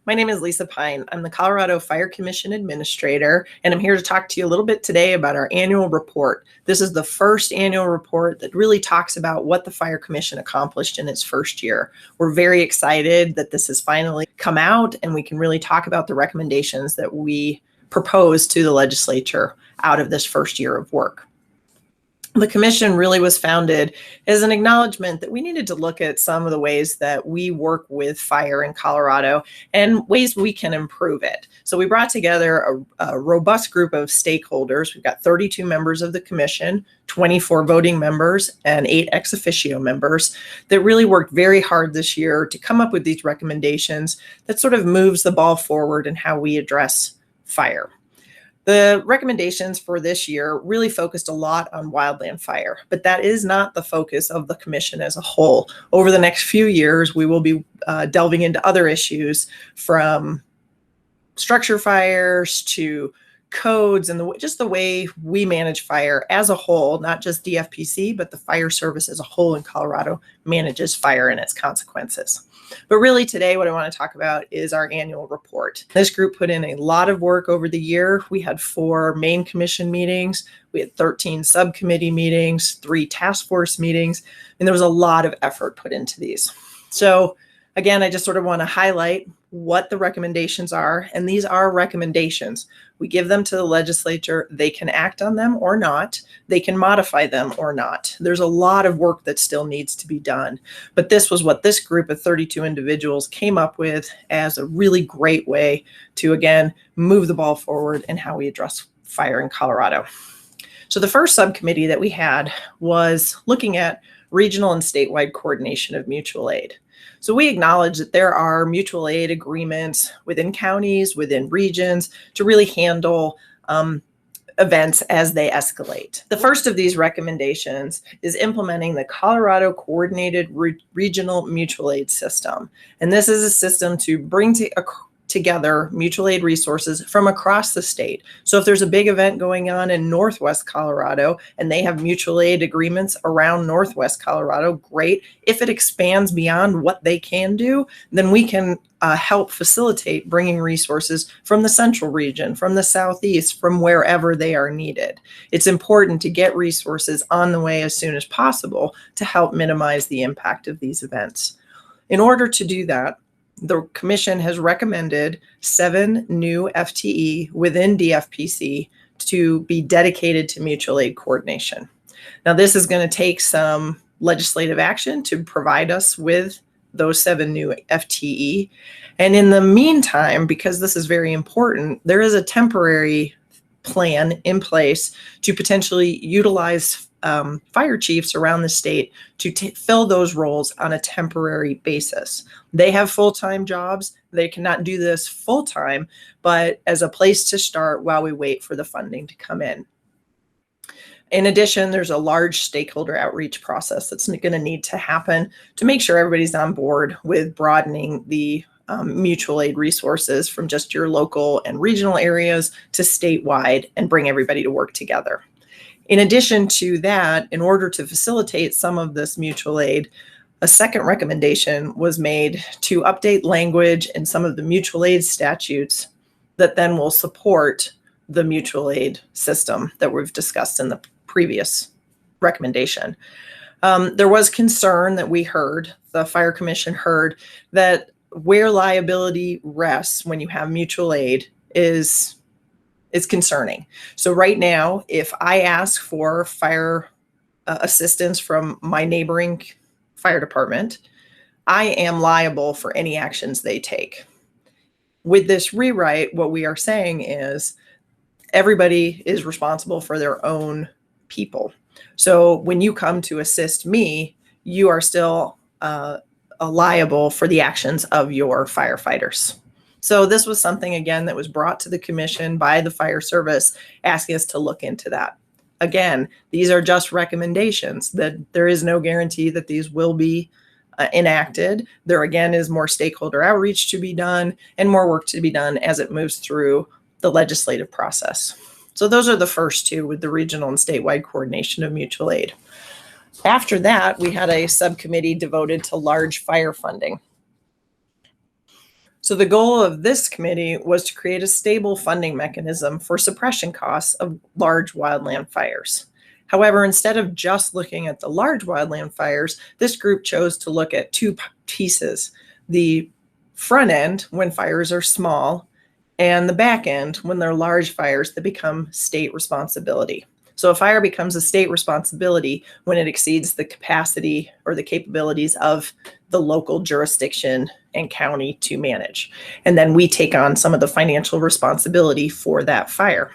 My name is Lisa Pine. I'm the Colorado Fire Commission Administrator, and I'm here to talk to you a little bit today about our annual report. This is the first annual report that really talks about what the Fire Commission accomplished in its first year. We're very excited that this has finally come out, and we can really talk about the recommendations that we proposed to the legislature out of this first year of work. The commission really was founded as an acknowledgement that we needed to look at some of the ways that we work with fire in Colorado and ways we can improve it. So we brought together a robust group of stakeholders. We've got 32 members of the commission, 24 voting members, and 8 ex officio members that really worked very hard this year to come up with these recommendations that sort of moves the ball forward in how we address fire. The recommendations for this year really focused a lot on wildland fire, but that is not the focus of the commission as a whole. Over the next few years, we will be delving into other issues from structure fires to codes and just the way we manage fire as a whole, not just DFPC, but the fire service as a whole in Colorado manages fire and its consequences. But really today, what I want to talk about is our annual report. This group put in a lot of work over the year. We had 4 main commission meetings. We had 13 subcommittee meetings, 3 task force meetings, and there was a lot of effort put into these. So again, I just sort of want to highlight what the recommendations are, and these are recommendations. We give them to the legislature. They can act on them or not. They can modify them or not. There's a lot of work that still needs to be done, but this was what this group of 32 individuals came up with as a really great way to, again, move the ball forward in how we address fire in Colorado. So the first subcommittee that we had was looking at regional and statewide coordination of mutual aid. So we acknowledge that there are mutual aid agreements within counties, within regions to really handle events as they escalate. The first of these recommendations is implementing the Colorado Coordinated Regional Mutual Aid System. And this is a system to bring together mutual aid resources from across the state. So if there's a big event going on in Northwest Colorado and they have mutual aid agreements around Northwest Colorado, great. If it expands beyond what they can do, then we can help facilitate bringing resources from the central region, from the southeast, from wherever they are needed. It's important to get resources on the way as soon as possible to help minimize the impact of these events. In order to do that, the commission has recommended 7 new FTE within DFPC to be dedicated to mutual aid coordination. Now, this is going to take some legislative action to provide us with those 7 new FTE. And in the meantime, because this is very important, there is a temporary plan in place to potentially utilize fire chiefs around the state to fill those roles on a temporary basis. They have full-time jobs. They cannot do this full-time, but as a place to start while we wait for the funding to come in. In addition, there's a large stakeholder outreach process that's going to need to happen to make sure everybody's on board with broadening the mutual aid resources from just your local and regional areas to statewide and bring everybody to work together. In addition to that, in order to facilitate some of this mutual aid, a second recommendation was made to update language in some of the mutual aid statutes that then will support the mutual aid system that we've discussed in the previous recommendation. There was concern that we heard, the Fire Commission heard, that where liability rests when you have mutual aid is concerning. So right now, if I ask for fire assistance from my neighboring fire department, I am liable for any actions they take. With this rewrite, what we are saying is everybody is responsible for their own people. So when you come to assist me, you are still liable for the actions of your firefighters. So this was something, again, that was brought to the commission by the fire service, asking us to look into that. Again, these are just recommendations, that there is no guarantee that these will be enacted. There, again, is more stakeholder outreach to be done and more work to be done as it moves through the legislative process. So those are the first 2 with the regional and statewide coordination of mutual aid. After that, we had a subcommittee devoted to large fire funding. So the goal of this committee was to create a stable funding mechanism for suppression costs of large wildland fires. However, instead of just looking at the large wildland fires, this group chose to look at two pieces: the front end, when fires are small, and the back end, when they're large fires that become state responsibility. So a fire becomes a state responsibility when it exceeds the capacity or the capabilities of the local jurisdiction and county to manage. And then we take on some of the financial responsibility for that fire.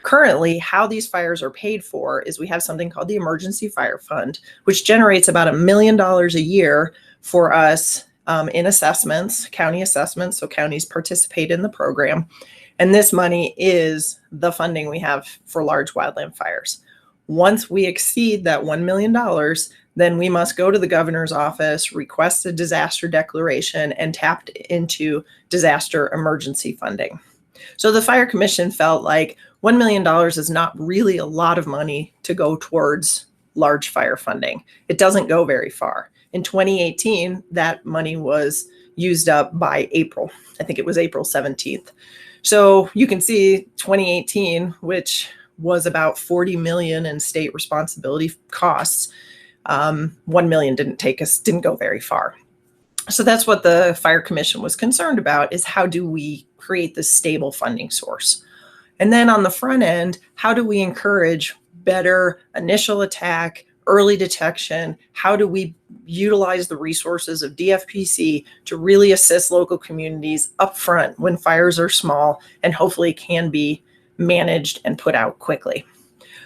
Currently, how these fires are paid for is we have something called the Emergency Fire Fund, which generates about $1 million a year for us in assessments, county assessments. So counties participate in the program. And this money is the funding we have for large wildland fires. Once we exceed that $1 million, then we must go to the governor's office, request a disaster declaration, and tap into disaster emergency funding. So the Fire Commission felt like $1 million is not really a lot of money to go towards large fire funding. It doesn't go very far. In 2018, that money was used up by April. I think it was April 17th. So you can see 2018, which was about $40 million in state responsibility costs, 1 million didn't go very far. So that's what the Fire Commission was concerned about, is how do we create this stable funding source? And then on the front end, how do we encourage better initial attack, early detection? How do we utilize the resources of DFPC to really assist local communities upfront when fires are small and hopefully can be managed and put out quickly?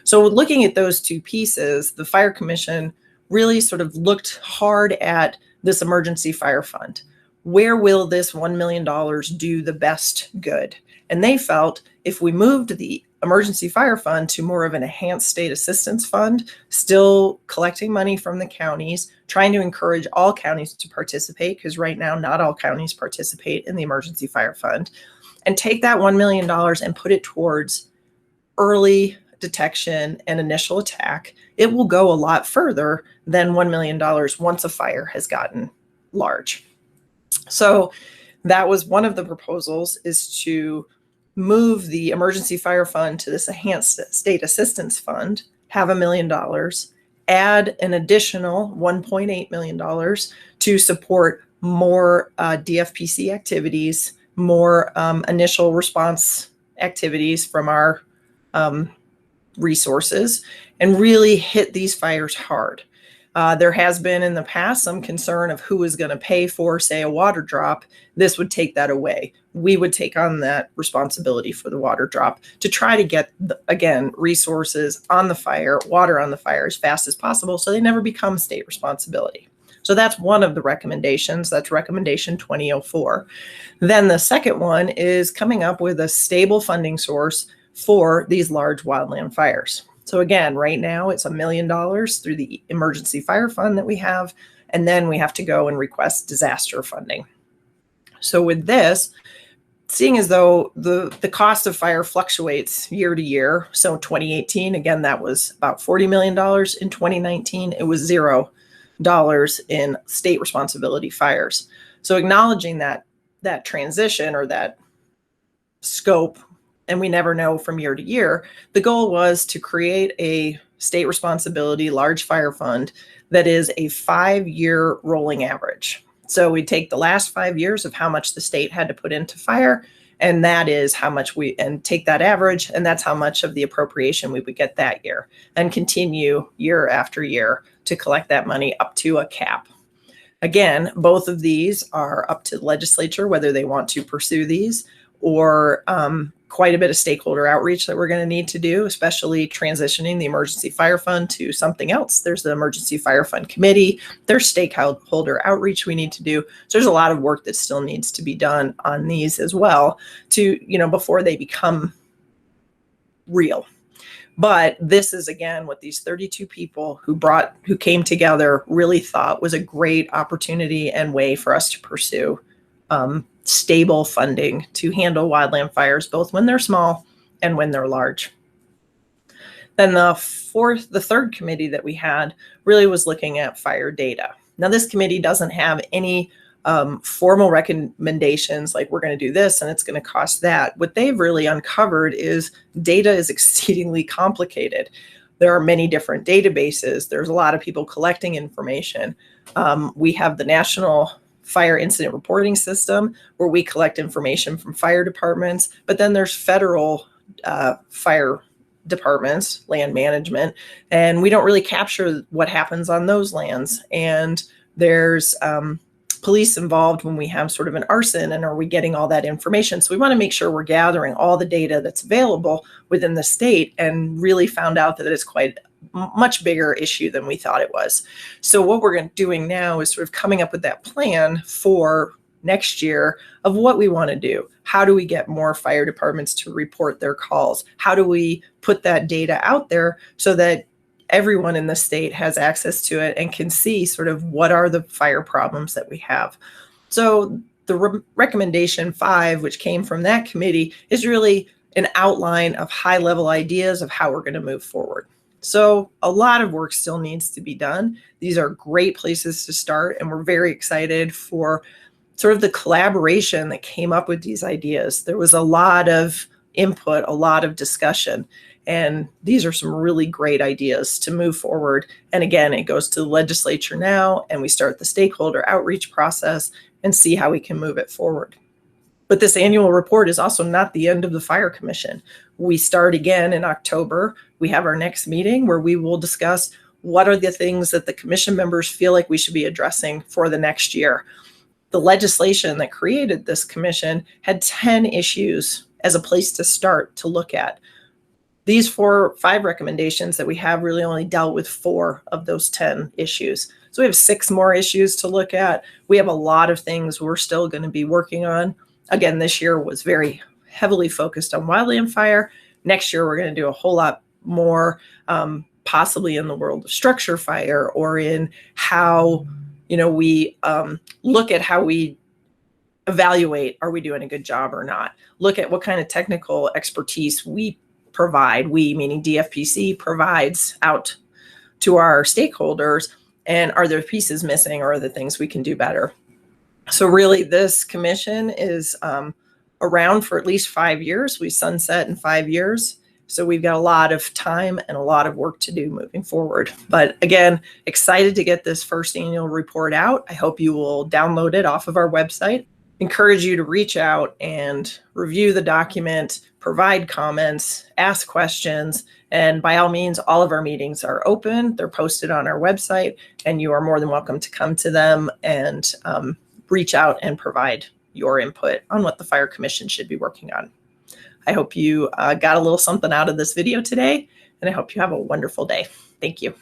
So looking at those two pieces, the Fire Commission really sort of looked hard at this emergency fire fund. Where will this $1 million do the best good? And they felt if we moved the emergency fire fund to more of an enhanced state assistance fund, still collecting money from the counties, trying to encourage all counties to participate, because right now not all counties participate in the emergency fire fund, and take that $1 million and put it towards early detection and initial attack, it will go a lot further than $1 million once a fire has gotten large. So that was one of the proposals, is to move the emergency fire fund to this enhanced state assistance fund, have $1 million, add an additional $1.8 million to support more DFPC activities, more initial response activities from our resources, and really hit these fires hard. There has been in the past some concern of who is going to pay for, say, a water drop. This would take that away. We would take on that responsibility for the water drop to try to get, again, resources on the fire, water on the fire as fast as possible so they never become state responsibility. So that's one of the recommendations. That's recommendation 2004. Then the second one is coming up with a stable funding source for these large wildland fires. So again, right now it's $1 million through the emergency fire fund that we have, and then we have to go and request disaster funding. So with this, seeing as though the cost of fire fluctuates year to year, so 2018, again, that was about $40 million. In 2019, it was $0 in state responsibility fires. So acknowledging that transition or that scope, and we never know from year to year, the goal was to create a state responsibility large fire fund that is a 5-year rolling average. So we take the last 5 years of how much the state had to put into fire, and that is how much and take that average, and that's how much of the appropriation we would get that year, and continue year after year to collect that money up to a cap. Again, both of these are up to the legislature, whether they want to pursue these, or quite a bit of stakeholder outreach that we're going to need to do, especially transitioning the emergency fire fund to something else. There's the emergency fire fund committee. There's stakeholder outreach we need to do. So there's a lot of work that still needs to be done on these as well to, before they become real. But this is, again, what these 32 people who came together really thought was a great opportunity and way for us to pursue stable funding to handle wildland fires, both when they're small and when they're large. Then the third committee that we had really was looking at fire data. Now, this committee doesn't have any formal recommendations like we're going to do this and it's going to cost that. What they've really uncovered is data is exceedingly complicated. There are many different databases. There's a lot of people collecting information. We have the National Fire Incident Reporting System where we collect information from fire departments, but then there's federal fire departments, land management, and we don't really capture what happens on those lands. And there's police involved when we have sort of an arson, and are we getting all that information? So we want to make sure we're gathering all the data that's available within the state, and really found out that it's quite much bigger issue than we thought it was. So what we're doing now is sort of coming up with that plan for next year of what we want to do. How do we get more fire departments to report their calls? How do we put that data out there so that everyone in the state has access to it and can see sort of what are the fire problems that we have? So the recommendation 5, which came from that committee, is really an outline of high-level ideas of how we're going to move forward. So a lot of work still needs to be done. These are great places to start, and we're very excited for sort of the collaboration that came up with these ideas. There was a lot of input, a lot of discussion, and these are some really great ideas to move forward. And again, it goes to the legislature now, and we start the stakeholder outreach process and see how we can move it forward. But this annual report is also not the end of the Fire Commission. We start again in October. We have our next meeting where we will discuss what are the things that the commission members feel like we should be addressing for the next year. The legislation that created this commission had 10 issues as a place to start to look at. These 5 recommendations that we have really only dealt with 4 of those 10 issues. So we have 6 more issues to look at. We have a lot of things we're still going to be working on. Again, this year was very heavily focused on wildland fire. Next year, we're going to do a whole lot more, possibly in the world of structure fire, or in how, we look at how we evaluate, are we doing a good job or not? Look at what kind of technical expertise we provide, we meaning DFPC provides out to our stakeholders, and are there pieces missing, or are there things we can do better? So really, this commission is around for at least 5 years. We sunset in 5 years. So we've got a lot of time and a lot of work to do moving forward. But again, excited to get this first annual report out. I hope you will download it off of our website. Encourage you to reach out and review the document, provide comments, ask questions, and by all means, all of our meetings are open. They're posted on our website, and you are more than welcome to come to them and reach out and provide your input on what the Fire Commission should be working on. I hope you got a little something out of this video today, and I hope you have a wonderful day. Thank you.